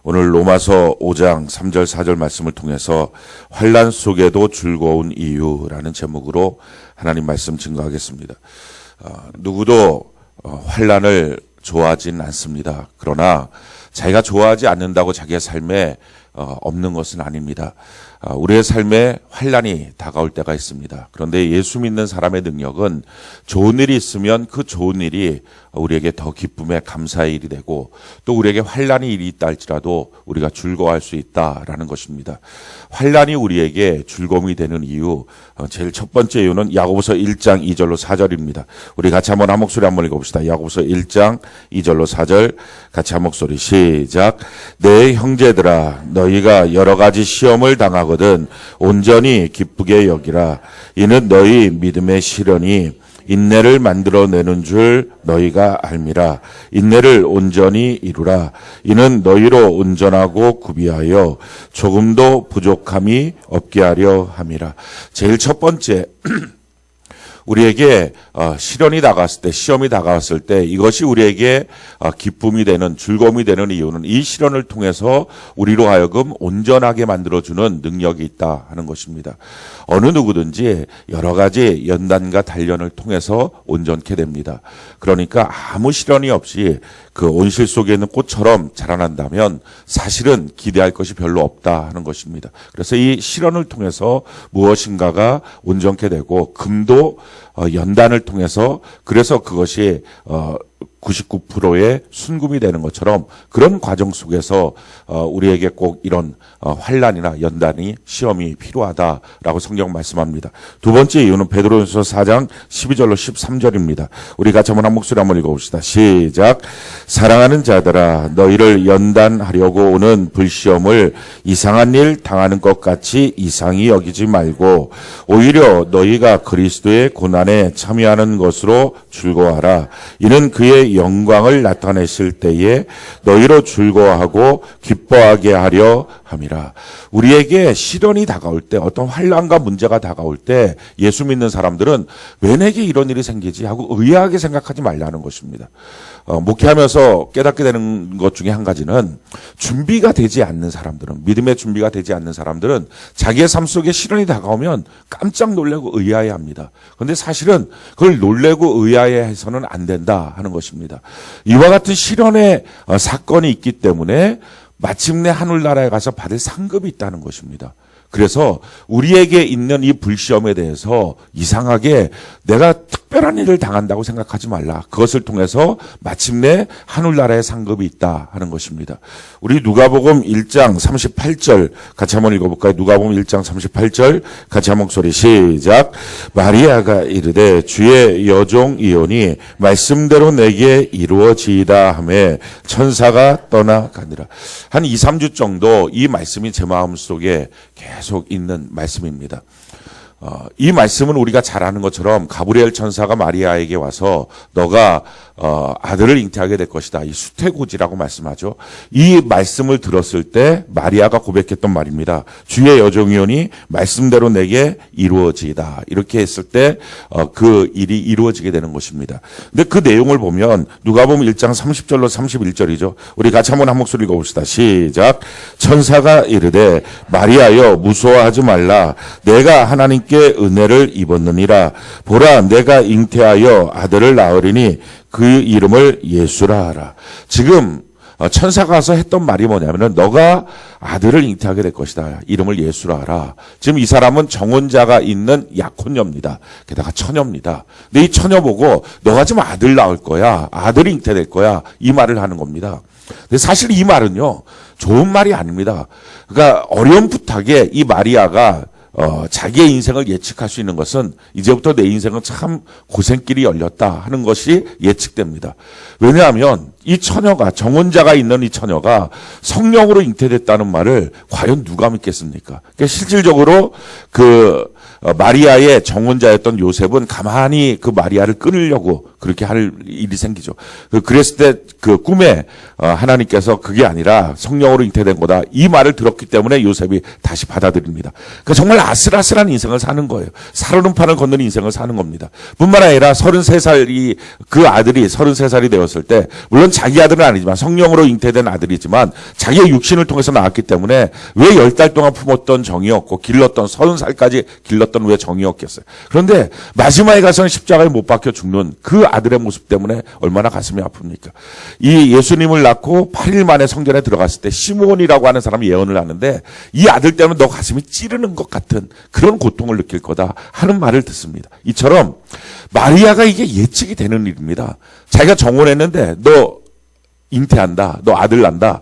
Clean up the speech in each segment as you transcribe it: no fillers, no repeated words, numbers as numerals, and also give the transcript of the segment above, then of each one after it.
오늘 로마서 5장 3절 4절 말씀을 통해서 환난 속에도 즐거운 이유라는 제목으로 하나님 말씀 증거하겠습니다. 누구도 환난을 좋아하진 않습니다. 그러나 자기가 좋아하지 않는다고 자기의 삶에 없는 것은 아닙니다. 우리의 삶에 환난이 다가올 때가 있습니다. 그런데 예수 믿는 사람의 능력은 좋은 일이 있으면 그 좋은 일이 우리에게 더 기쁨의 감사의 일이 되고 또 우리에게 환난이 일이 있다 할지라도 우리가 즐거워할 수 있다라는 것입니다. 환난이 우리에게 즐거움이 되는 이유, 제일 첫 번째 이유는 야고보서 1장 2절로 4절입니다. 우리 같이 한번 한 목소리 한번 읽어봅시다. 야고보서 1장 2절로 4절 같이 한 목소리 시작. 내 형제들아 너희가 여러 가지 시험을 당하거든 온전히 기쁘게 여기라. 이는 너희 믿음의 시련이 인내를 만들어내는 줄 너희가 알미라. 인내를 온전히 이루라. 이는 너희로 온전하고 구비하여 조금도 부족함이 없게 하려 함이라. 제일 첫 번째 우리에게 시련이 다가왔을 때, 시험이 다가왔을 때 이것이 우리에게 기쁨이 되는, 즐거움이 되는 이유는 이 시련을 통해서 우리로 하여금 온전하게 만들어주는 능력이 있다 하는 것입니다. 어느 누구든지 여러 가지 연단과 단련을 통해서 온전케 됩니다. 그러니까 아무 시련이 없이 그 온실 속에 있는 꽃처럼 자라난다면 사실은 기대할 것이 별로 없다 하는 것입니다. 그래서 이 시련을 통해서 무엇인가가 온전케 되고 금도 연단을 통해서 그래서 그것이 99%의 순금이 되는 것처럼 그런 과정 속에서 우리에게 꼭 이런 환난이나 연단이 시험이 필요하다라고 성경 말씀합니다. 두 번째 이유는 베드로전서 4장 12절로 13절입니다. 우리 같이 한번 한 목소리 한번 읽어봅시다. 시작. 사랑하는 자들아 너희를 연단하려고 오는 불시험을 이상한 일 당하는 것 같이 이상히 여기지 말고 오히려 너희가 그리스도의 고난에 참여하는 것으로 즐거워하라. 이는 그의 영광을 나타내실 때에 너희로 즐거워하고 기뻐하게 하려 함이라. 우리에게 시련이 다가올 때, 어떤 환난과 문제가 다가올 때 예수 믿는 사람들은 왜 내게 이런 일이 생기지 하고 의아하게 생각하지 말라는 것입니다. 목회하면서 깨닫게 되는 것 중에 한 가지는 준비가 되지 않는 사람들은, 믿음의 준비가 되지 않는 사람들은 자기의 삶 속에 시련이 다가오면 깜짝 놀라고 의아해합니다. 그런데 사실은 그걸 놀래고 의아해해서는 안 된다 하는 것입니다. 이와 같은 시련의 사건이 있기 때문에 마침내 하늘나라에 가서 받을 상급이 있다는 것입니다. 그래서 우리에게 있는 이 불시험에 대해서 이상하게 내가 특별한 일을 당한다고 생각하지 말라. 그것을 통해서 마침내 하늘나라의 상급이 있다 하는 것입니다. 우리 누가복음 1장 38절 같이 한번 읽어볼까요? 누가복음 1장 38절 같이 한 목소리 시작. 마리아가 이르되 주의 여종이오니 말씀대로 내게 이루어지이다 하매 천사가 떠나가니라. 한 2, 3주 정도 이 말씀이 제 마음속에 계속 있는 말씀입니다. 이 말씀은 우리가 잘 아는 것처럼 가브리엘 천사가 마리아에게 와서 너가 아들을 잉태하게 될 것이다. 이 수태고지라고 말씀하죠. 이 말씀을 들었을 때 마리아가 고백했던 말입니다. 주의 여종이오니 말씀대로 내게 이루어지이다. 이렇게 했을 때 그 일이 이루어지게 되는 것입니다. 근데 그 내용을 보면 누가복음 1장 30절로 31절이죠. 우리 같이 한번 한 목소리 읽어봅시다. 시작. 천사가 이르되 마리아여 무서워하지 말라. 내가 하나님께 은혜를 입었느니라. 보라 내가 잉태하여 아들을 낳으리니 그 이름을 예수라 하라. 지금 천사가 와서 했던 말이 뭐냐면은 너가 아들을 잉태하게 될 것이다. 이름을 예수라 하라. 지금 이 사람은 정혼자가 있는 약혼녀입니다. 게다가 처녀입니다. 근데 이 처녀 보고 너가 지금 아들 낳을 거야. 아들이 잉태될 거야. 이 말을 하는 겁니다. 근데 사실 이 말은요. 좋은 말이 아닙니다. 그러니까 어렴풋하게 이 마리아가 자기의 인생을 예측할 수 있는 것은 이제부터 내 인생은 참 고생길이 열렸다 하는 것이 예측됩니다. 왜냐하면 이 처녀가, 정혼자가 있는 이 처녀가 성령으로 잉태됐다는 말을 과연 누가 믿겠습니까? 그러니까 실질적으로 마리아의 정혼자였던 요셉은 가만히 그 마리아를 끊으려고 그렇게 할 일이 생기죠. 그랬을 때 그 꿈에 하나님께서 그게 아니라 성령으로 잉태된 거다. 이 말을 들었기 때문에 요셉이 다시 받아들입니다. 그러니까 정말 아슬아슬한 인생을 사는 거예요. 살얼음판을 걷는 인생을 사는 겁니다. 뿐만 아니라 33살이 그 아들이 33살이 되었을 때 물론 자기 아들은 아니지만 성령으로 잉태된 아들이지만 자기의 육신을 통해서 나왔기 때문에 왜 10달 동안 품었던 정이었고 길렀던 30살까지 길렀던 왜 정이었겠어요. 그런데 마지막에 가서는 십자가에 못 박혀 죽는 그 아들의 모습 때문에 얼마나 가슴이 아픕니까? 이 예수님을 낳고 8일 만에 성전에 들어갔을 때 시몬이라고 하는 사람이 예언을 하는데 이 아들 때문에 너 가슴이 찌르는 것 같은 그런 고통을 느낄 거다 하는 말을 듣습니다. 이처럼 마리아가 이게 예측이 되는 일입니다. 자기가 정혼했는데 너 잉태한다. 너 아들 난다.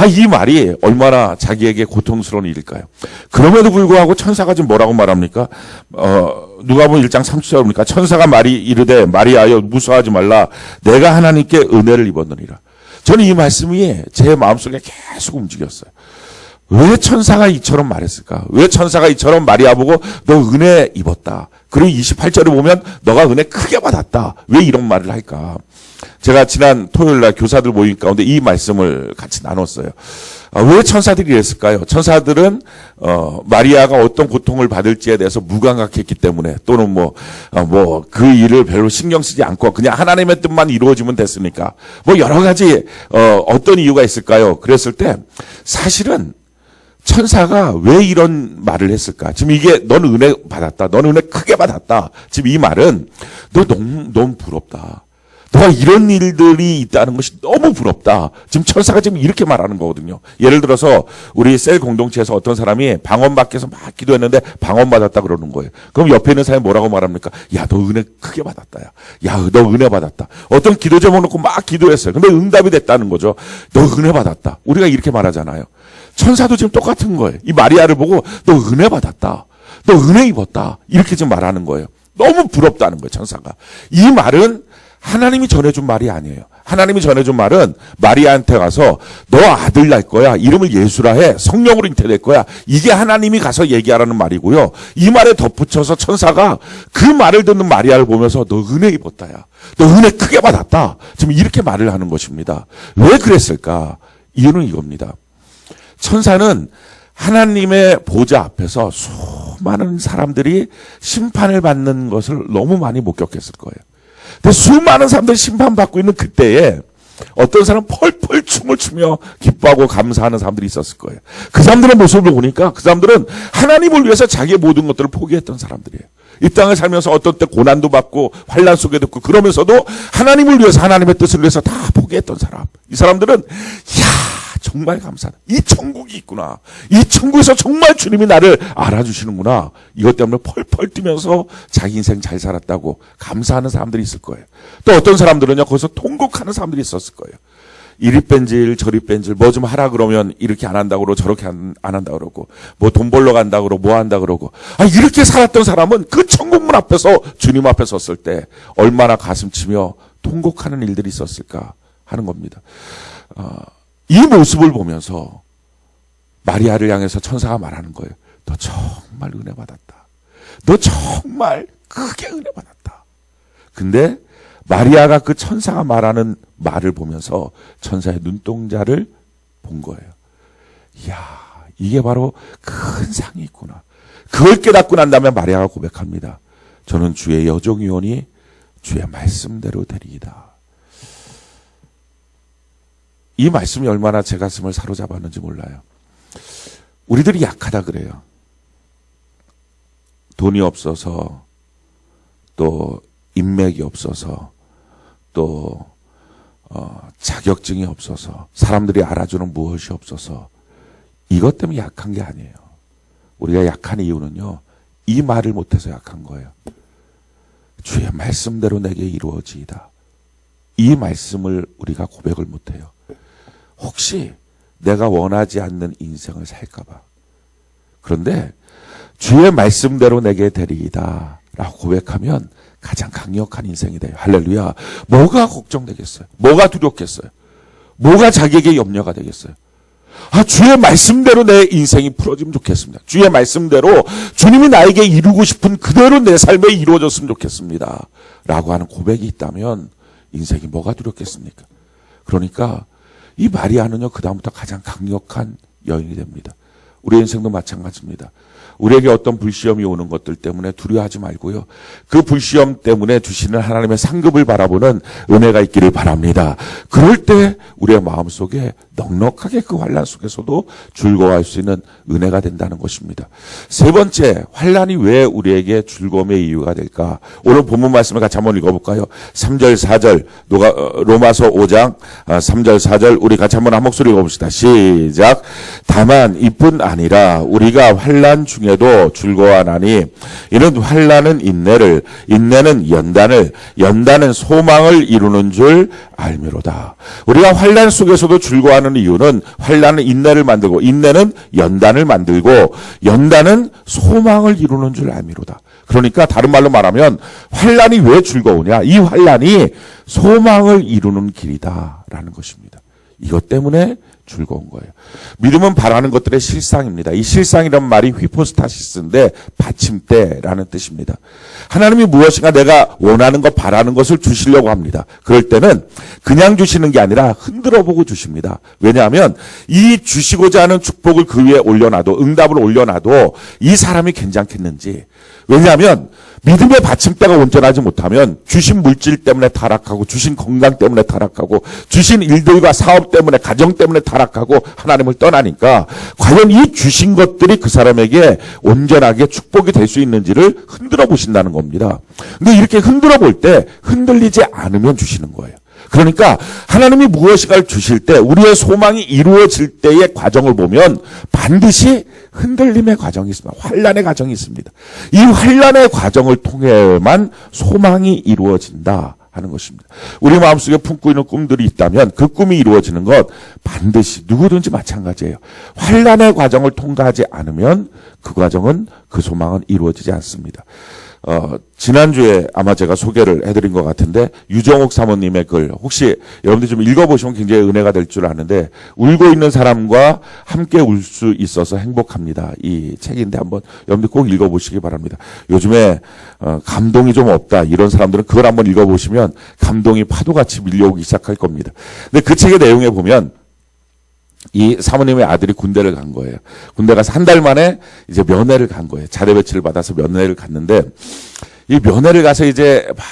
이 말이 얼마나 자기에게 고통스러운 일일까요? 그럼에도 불구하고 천사가 지금 뭐라고 말합니까? 누가복음 1장 30절입니까? 천사가 이르되 마리아여 무서워하지 말라. 내가 하나님께 은혜를 입었느니라. 저는 이 말씀이 제 마음속에 계속 움직였어요. 왜 천사가 이처럼 말했을까? 왜 천사가 이처럼 마리아 보고 너 은혜 입었다. 그리고 28절에 보면 너가 은혜 크게 받았다. 왜 이런 말을 할까? 제가 지난 토요일 날 교사들 모임 가운데 이 말씀을 같이 나눴어요. 왜 천사들이 이랬을까요? 천사들은 마리아가 어떤 고통을 받을지에 대해서 무감각했기 때문에 또는 그 일을 별로 신경 쓰지 않고 그냥 하나님의 뜻만 이루어지면 됐으니까 여러 가지 어떤 이유가 있을까요? 그랬을 때 사실은 천사가 왜 이런 말을 했을까? 지금 이게 넌 은혜 받았다. 넌 은혜 크게 받았다. 지금 이 말은 너 너무 부럽다. 너가 이런 일들이 있다는 것이 너무 부럽다. 지금 천사가 지금 이렇게 말하는 거거든요. 예를 들어서 우리 셀 공동체에서 어떤 사람이 방언 밖에서 막 기도했는데 방언 받았다 그러는 거예요. 그럼 옆에 있는 사람이 뭐라고 말합니까? 야, 너 은혜 크게 받았다. 야, 너 은혜 받았다. 어떤 기도 제목 놓고 막 기도했어요. 근데 응답이 됐다는 거죠. 너 은혜 받았다. 우리가 이렇게 말하잖아요. 천사도 지금 똑같은 거예요. 이 마리아를 보고 너 은혜 받았다. 너 은혜 입었다. 이렇게 지금 말하는 거예요. 너무 부럽다는 거예요, 천사가. 이 말은 하나님이 전해준 말이 아니에요. 하나님이 전해준 말은 마리아한테 가서 너 아들 날 거야. 이름을 예수라 해. 성령으로 잉태될 거야. 이게 하나님이 가서 얘기하라는 말이고요. 이 말에 덧붙여서 천사가 그 말을 듣는 마리아를 보면서 너 은혜 입었다야. 너 은혜 크게 받았다. 지금 이렇게 말을 하는 것입니다. 왜 그랬을까? 이유는 이겁니다. 천사는 하나님의 보좌 앞에서 수많은 사람들이 심판을 받는 것을 너무 많이 목격했을 거예요. 근데 수많은 사람들이 심판받고 있는 그때에 어떤 사람은 펄펄 춤을 추며 기뻐하고 감사하는 사람들이 있었을 거예요. 그 사람들의 모습을 보니까 그 사람들은 하나님을 위해서 자기의 모든 것들을 포기했던 사람들이에요. 이 땅을 살면서 어떤 때 고난도 받고 환난 속에도 있고 그러면서도 하나님을 위해서 하나님의 뜻을 위해서 다 포기했던 사람. 이 사람들은 정말 감사하다. 이 천국이 있구나. 이 천국에서 정말 주님이 나를 알아주시는구나. 이것 때문에 펄펄 뛰면서 자기 인생 잘 살았다고 감사하는 사람들이 있을 거예요. 또 어떤 사람들은요, 거기서 통곡하는 사람들이 있었을 거예요. 이리 뺀질 저리 뺀질 뭐 좀 하라 그러면 이렇게 안 한다고 그러고 저렇게 안 한다고 그러고 뭐 돈 벌러 간다고 그러고 뭐 한다고 그러고 이렇게 살았던 사람은 그 천국문 앞에서 주님 앞에 섰을 때 얼마나 가슴치며 통곡하는 일들이 있었을까 하는 겁니다. 이 모습을 보면서 마리아를 향해서 천사가 말하는 거예요. 너 정말 은혜 받았다. 너 정말 크게 은혜 받았다. 근데 마리아가 그 천사가 말하는 말을 보면서 천사의 눈동자를 본 거예요. 이야, 이게 바로 큰 상이 있구나. 그걸 깨닫고 난 다음에 마리아가 고백합니다. 저는 주의 여종이오니 주의 말씀대로 되리이다. 이 말씀이 얼마나 제 가슴을 사로잡았는지 몰라요. 우리들이 약하다 그래요. 돈이 없어서, 또 인맥이 없어서, 또 자격증이 없어서, 사람들이 알아주는 무엇이 없어서 이것 때문에 약한 게 아니에요. 우리가 약한 이유는요, 이 말을 못해서 약한 거예요. 주의 말씀대로 내게 이루어지이다. 이 말씀을 우리가 고백을 못해요. 혹시 내가 원하지 않는 인생을 살까봐. 그런데 주의 말씀대로 내게 되리이다 라고 고백하면 가장 강력한 인생이 돼요. 할렐루야. 뭐가 걱정되겠어요? 뭐가 두렵겠어요? 뭐가 자기에게 염려가 되겠어요? 주의 말씀대로 내 인생이 풀어지면 좋겠습니다. 주의 말씀대로 주님이 나에게 이루고 싶은 그대로 내 삶에 이루어졌으면 좋겠습니다. 라고 하는 고백이 있다면 인생이 뭐가 두렵겠습니까? 그러니까 이 마리아는요, 그다음부터 가장 강력한 여인이 됩니다. 우리 인생도 마찬가지입니다. 우리에게 어떤 불시험이 오는 것들 때문에 두려워하지 말고요. 그 불시험 때문에 주시는 하나님의 상급을 바라보는 은혜가 있기를 바랍니다. 그럴 때 우리의 마음속에 넉넉하게 그 환난 속에서도 즐거워할 수 있는 은혜가 된다는 것입니다. 세 번째, 환난이 왜 우리에게 즐거움의 이유가 될까? 오늘 본문 말씀을 같이 한번 읽어볼까요? 3절 4절 로마서 5장 3절 4절 우리 같이 한번 한 목소리 읽어봅시다. 시작. 다만 이뿐 아니라 우리가 환난 중에도 즐거워하나니 이는 환난은 인내를, 인내는 연단을, 연단은 소망을 이루는 줄 알미로다. 우리가 환난 속에서도 즐거워하는 이유는 환난은 인내를 만들고, 인내는 연단을 만들고, 연단은 소망을 이루는 줄 알미로다. 그러니까 다른 말로 말하면 환난이 왜 즐거우냐? 이 환난이 소망을 이루는 길이다라는 것입니다. 이것 때문에 즐거운 거예요. 믿음은 바라는 것들의 실상입니다. 이 실상이란 말이 휘포스타시스인데 받침대라는 뜻입니다. 하나님이 무엇인가 내가 원하는 것, 바라는 것을 주시려고 합니다. 그럴 때는 그냥 주시는 게 아니라 흔들어 보고 주십니다. 왜냐하면 이 주시고자 하는 축복을 그 위에 올려놔도, 응답을 올려놔도 이 사람이 괜찮겠는지. 왜냐하면 믿음의 받침대가 온전하지 못하면 주신 물질 때문에 타락하고, 주신 건강 때문에 타락하고, 주신 일들과 사업 때문에, 가정 때문에 타락하고 하나님을 떠나니까 과연 이 주신 것들이 그 사람에게 온전하게 축복이 될 수 있는지를 흔들어 보신다는 겁니다. 근데 이렇게 흔들어 볼 때 흔들리지 않으면 주시는 거예요. 그러니까 하나님이 무엇인가를 주실 때 우리의 소망이 이루어질 때의 과정을 보면 반드시 흔들림의 과정이 있습니다. 환난의 과정이 있습니다. 이 환난의 과정을 통해만 소망이 이루어진다 하는 것입니다. 우리 마음속에 품고 있는 꿈들이 있다면 그 꿈이 이루어지는 것 반드시 누구든지 마찬가지예요. 환난의 과정을 통과하지 않으면 그 과정은, 그 소망은 이루어지지 않습니다. 지난주에 아마 제가 소개를 해드린 것 같은데 유정옥 사모님의 글 혹시 여러분들 좀 읽어보시면 굉장히 은혜가 될 줄 아는데, 울고 있는 사람과 함께 울 수 있어서 행복합니다. 이 책인데 한번 여러분들 꼭 읽어보시기 바랍니다. 요즘에 감동이 좀 없다 이런 사람들은 그걸 한번 읽어보시면 감동이 파도같이 밀려오기 시작할 겁니다. 근데 그 책의 내용에 보면 이 사모님의 아들이 군대를 간 거예요. 군대 가서 한 달 만에 이제 면회를 간 거예요. 자대 배치를 받아서 면회를 갔는데, 이 면회를 가서 이제 막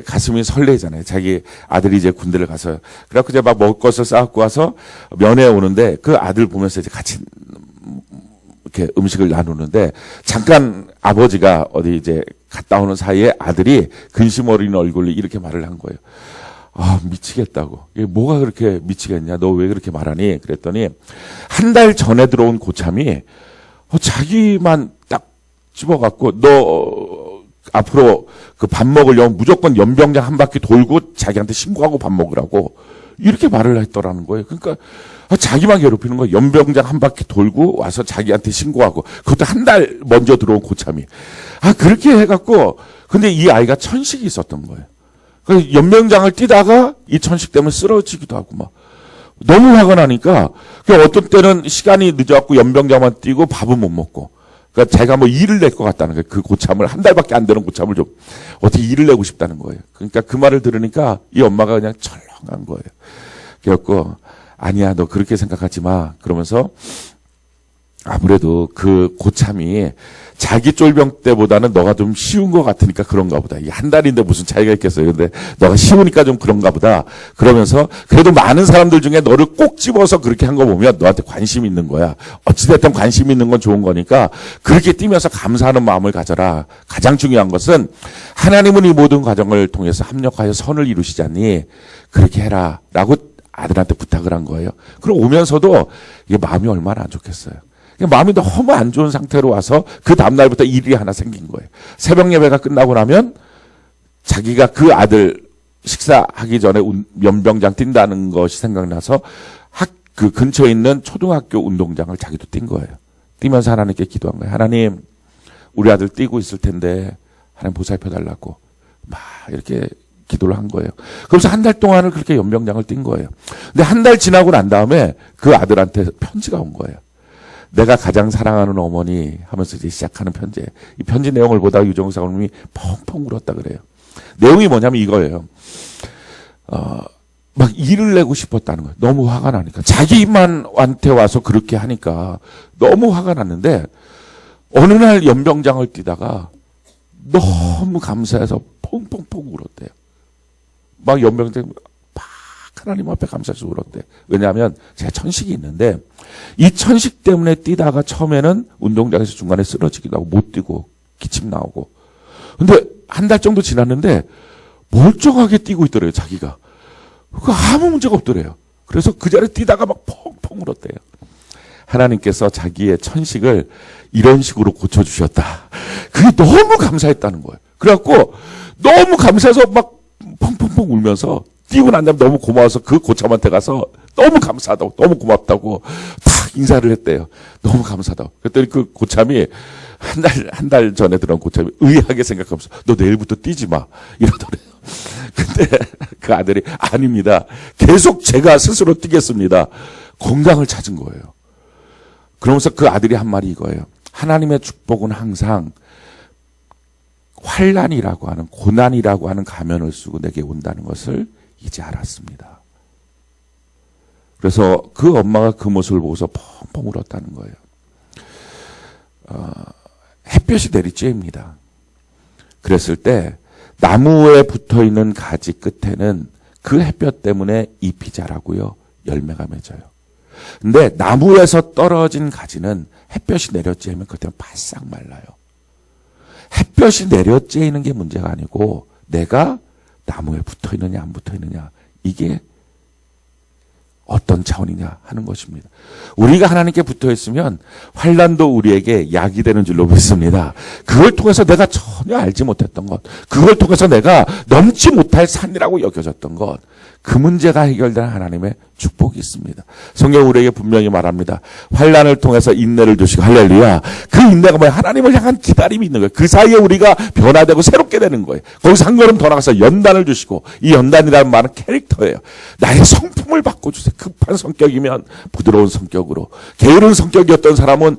가슴이 설레잖아요. 자기 아들이 이제 군대를 가서. 그래갖고 이제 막 먹을 것을 싸갖고 와서 면회에 오는데 그 아들 보면서 이제 같이 이렇게 음식을 나누는데, 잠깐 아버지가 어디 이제 갔다 오는 사이에 아들이 근심 어린 얼굴로 이렇게 말을 한 거예요. 아, 미치겠다고. 이게 뭐가 그렇게 미치겠냐? 너 왜 그렇게 말하니? 그랬더니 한 달 전에 들어온 고참이 자기만 딱 집어갖고 너 앞으로 그 밥 먹으려면 무조건 연병장 한 바퀴 돌고 자기한테 신고하고 밥 먹으라고 이렇게 말을 했더라는 거예요. 그러니까 자기만 괴롭히는 거예요. 연병장 한 바퀴 돌고 와서 자기한테 신고하고, 그것도 한 달 먼저 들어온 고참이. 그렇게 해갖고, 근데 이 아이가 천식이 있었던 거예요. 연병장을 뛰다가 이 천식 때문에 쓰러지기도 하고 막 너무 화가 나니까 어떤 때는 시간이 늦어갖고 연병장만 뛰고 밥은 못 먹고, 그러니까 자기가 뭐 일을 낼 것 같다는 거예요. 그 고참을, 한 달밖에 안 되는 고참을 좀 어떻게 일을 내고 싶다는 거예요. 그러니까 그 말을 들으니까 이 엄마가 그냥 철렁한 거예요. 그래갖고 아니야, 너 그렇게 생각하지 마. 그러면서 아무래도 그 고참이 자기 쫄병 때보다는 너가 좀 쉬운 것 같으니까 그런가 보다. 이게 한 달인데 무슨 차이가 있겠어요. 근데 너가 쉬우니까 좀 그런가 보다. 그러면서 그래도 많은 사람들 중에 너를 꼭 집어서 그렇게 한 거 보면 너한테 관심이 있는 거야. 어찌됐든 관심이 있는 건 좋은 거니까 그렇게 뛰면서 감사하는 마음을 가져라. 가장 중요한 것은 하나님은 이 모든 과정을 통해서 합력하여 선을 이루시자니 그렇게 해라. 라고 아들한테 부탁을 한 거예요. 그럼 오면서도 이게 마음이 얼마나 안 좋겠어요. 마음이 너무 안 좋은 상태로 와서 그 다음날부터 일이 하나 생긴 거예요. 새벽 예배가 끝나고 나면 자기가 그 아들 식사하기 전에 연병장 뛴다는 것이 생각나서 그 근처에 있는 초등학교 운동장을 자기도 뛴 거예요. 뛰면서 하나님께 기도한 거예요. 하나님, 우리 아들 뛰고 있을 텐데 하나님 보살펴 달라고 막 이렇게 기도를 한 거예요. 그래서 한 달 동안을 그렇게 연병장을 뛴 거예요. 근데 한 달 지나고 난 다음에 그 아들한테 편지가 온 거예요. 내가 가장 사랑하는 어머니 하면서 이제 시작하는 편지예요. 이 편지 내용을 보다가 유정욱 사모님이 펑펑 울었다 그래요. 내용이 뭐냐면 이거예요. 막 일을 내고 싶었다는 거예요. 너무 화가 나니까. 자기만한테 와서 그렇게 하니까 너무 화가 났는데 어느 날 연병장을 뛰다가 너무 감사해서 펑펑펑 울었대요. 막 연병장 막 하나님 앞에 감사해서 울었대요. 왜냐하면 제가 천식이 있는데 이 천식 때문에 뛰다가 처음에는 운동장에서 중간에 쓰러지기도 하고 못 뛰고 기침 나오고 근데 한 달 정도 지났는데 멀쩡하게 뛰고 있더래요. 자기가. 그 아무 문제가 없더래요. 그래서 그 자리에 뛰다가 막 펑펑 울었대요. 하나님께서 자기의 천식을 이런 식으로 고쳐주셨다. 그게 너무 감사했다는 거예요. 그래갖고 너무 감사해서 막 펑펑펑 울면서 뛰고 난 다음에 너무 고마워서 그 고참한테 가서 너무 감사하다고 너무 고맙다고 탁 인사를 했대요. 너무 감사하다고. 그랬더니 그 고참이 한 달 전에 들어온 고참이 의아하게 생각하면서 너 내일부터 뛰지 마 이러더래요. 근데 그 아들이 아닙니다. 계속 제가 스스로 뛰겠습니다. 건강을 찾은 거예요. 그러면서 그 아들이 한 말이 이거예요. 하나님의 축복은 항상 환난이라고 하는 고난이라고 하는 가면을 쓰고 내게 온다는 것을 이제 알았습니다. 그래서 그 엄마가 그 모습을 보고서 펑펑 울었다는 거예요. 햇볕이 내리쬐입니다. 그랬을 때 나무에 붙어있는 가지 끝에는 그 햇볕 때문에 잎이 자라고요. 열매가 맺어요. 근데 나무에서 떨어진 가지는 햇볕이 내려쬐면 그때는 바싹 말라요. 햇볕이 내려쬐이는 게 문제가 아니고 내가 나무에 붙어있느냐 안 붙어있느냐 이게 어떤 차원이냐 하는 것입니다. 우리가 하나님께 붙어있으면 환난도 우리에게 약이 되는 줄로 믿습니다. 그걸 통해서 내가 전혀 알지 못했던 것, 그걸 통해서 내가 넘지 못할 산이라고 여겨졌던 것, 그 문제가 해결되는 하나님의 축복이 있습니다. 성경 우리에게 분명히 말합니다. 환난을 통해서 인내를 주시고 할렐루야. 그 인내가 뭐야? 하나님을 향한 기다림이 있는 거예요. 그 사이에 우리가 변화되고 새롭게 되는 거예요. 거기서 한 걸음 더 나가서 연단을 주시고 이 연단이라는 말은 캐릭터예요. 나의 성품을 바꿔주세요. 급한 성격이면 부드러운 성격으로, 게으른 성격이었던 사람은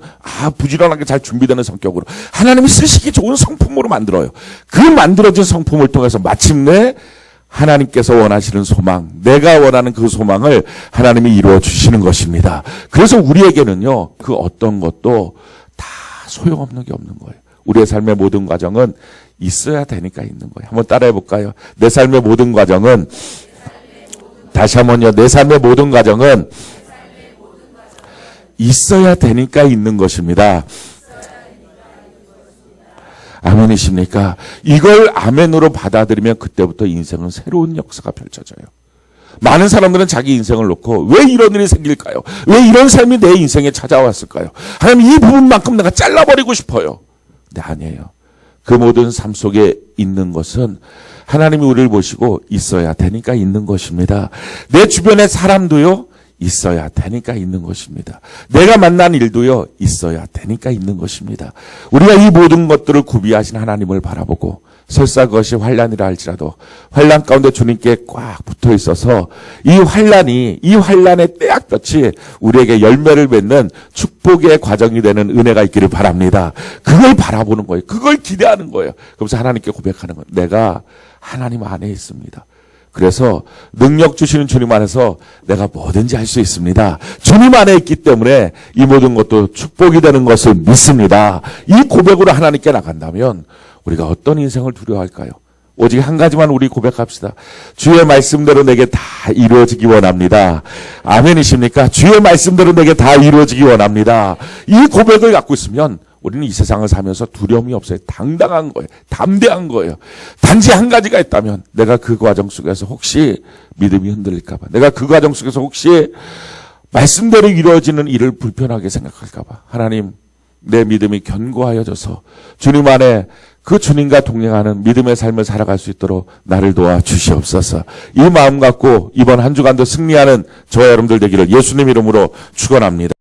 부지런하게 잘 준비되는 성격으로 하나님이 쓰시기 좋은 성품으로 만들어요. 그 만들어진 성품을 통해서 마침내 하나님께서 원하시는 소망, 내가 원하는 그 소망을 하나님이 이루어 주시는 것입니다. 그래서 우리에게는요, 그 어떤 것도 다 소용없는 게 없는 거예요. 우리의 삶의 모든 과정은 있어야 되니까 있는 거예요. 한번 따라해 볼까요? 내 삶의 모든 과정은, 다시 한번요, 내 삶의 모든 과정은 있어야 되니까 있는 것입니다. 아멘이십니까? 이걸 아멘으로 받아들이면 그때부터 인생은 새로운 역사가 펼쳐져요. 많은 사람들은 자기 인생을 놓고 왜 이런 일이 생길까요? 왜 이런 삶이 내 인생에 찾아왔을까요? 하나님 이 부분만큼 내가 잘라버리고 싶어요. 근데 아니에요. 그 모든 삶 속에 있는 것은 하나님이 우리를 보시고 있어야 되니까 있는 것입니다. 내 주변의 사람도요. 있어야 되니까 있는 것입니다. 내가 만난 일도요. 있어야 되니까 있는 것입니다. 우리가 이 모든 것들을 구비하신 하나님을 바라보고 설사 그것이 환난이라 할지라도 환난 가운데 주님께 꽉 붙어 있어서 이 환난의 떼약볕이 우리에게 열매를 맺는 축복의 과정이 되는 은혜가 있기를 바랍니다. 그걸 바라보는 거예요. 그걸 기대하는 거예요. 그러면서 하나님께 고백하는 거예요. 내가 하나님 안에 있습니다. 그래서 능력 주시는 주님 안에서 내가 뭐든지 할 수 있습니다. 주님 안에 있기 때문에 이 모든 것도 축복이 되는 것을 믿습니다. 이 고백으로 하나님께 나간다면 우리가 어떤 인생을 두려워할까요? 오직 한 가지만 우리 고백합시다. 주의 말씀대로 내게 다 이루어지기 원합니다. 아멘이십니까? 주의 말씀대로 내게 다 이루어지기 원합니다. 이 고백을 갖고 있으면 우리는 이 세상을 살면서 두려움이 없어요. 당당한 거예요. 담대한 거예요. 단지 한 가지가 있다면 내가 그 과정 속에서 혹시 믿음이 흔들릴까 봐, 내가 그 과정 속에서 혹시 말씀대로 이루어지는 일을 불편하게 생각할까 봐, 하나님 내 믿음이 견고하여져서 주님 안에 그 주님과 동행하는 믿음의 삶을 살아갈 수 있도록 나를 도와 주시옵소서. 이 마음 갖고 이번 한 주간도 승리하는 저와 여러분들 되기를 예수님 이름으로 축원합니다.